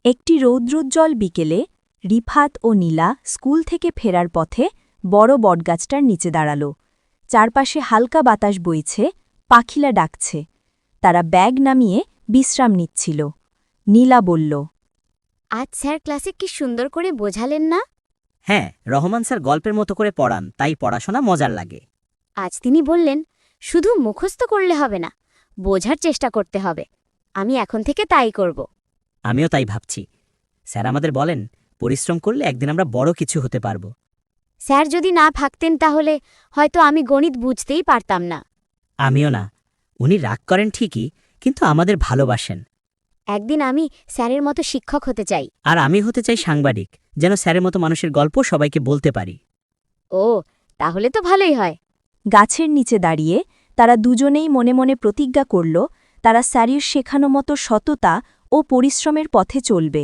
একটি রৌদ্রোজ্জ্বল বিকেলে রিফাত ও নীলা স্কুল থেকে ফেরার পথে বড় বটগাছটার নিচে দাঁড়াল। চারপাশে হালকা বাতাস বইছে, পাখিলা ডাকছে। তারা ব্যাগ নামিয়ে বিশ্রাম নিচ্ছিল। নীলা বলল, আজ স্যার ক্লাসে কি সুন্দর করে বোঝালেন না? হ্যাঁ, রহমান স্যার গল্পের মতো করে পড়ান, তাই পড়াশোনা মজার লাগে। আজ তিনি বললেন, শুধু মুখস্থ করলে হবে না, বোঝার চেষ্টা করতে হবে। আমি এখন থেকে তাই করব। আমিও তাই ভাবছি। স্যার আমাদের বলেন, পরিশ্রম করলে একদিন আমরা বড় কিছু হতে পারব। স্যার যদি না থাকতেন তাহলে হয়তো আমি গণিত বুঝতেই পারতাম না। আমিও না। উনি রাগ করেন ঠিকই, কিন্তু আমাদের ভালোবাসেন। একদিন আমি স্যারের মতো শিক্ষক হতে চাই। আর আমি হতে চাই সাংবাদিক, যেন স্যারের মতো মানুষের গল্প সবাইকে বলতে পারি। ও, তাহলে তো ভালোই হয়। গাছের নিচে দাঁড়িয়ে তারা দুজনেই মনে মনে প্রতিজ্ঞা করল তারা স্যারের শেখানো মতো সততা ও পরিশ্রমের পথে চলবে।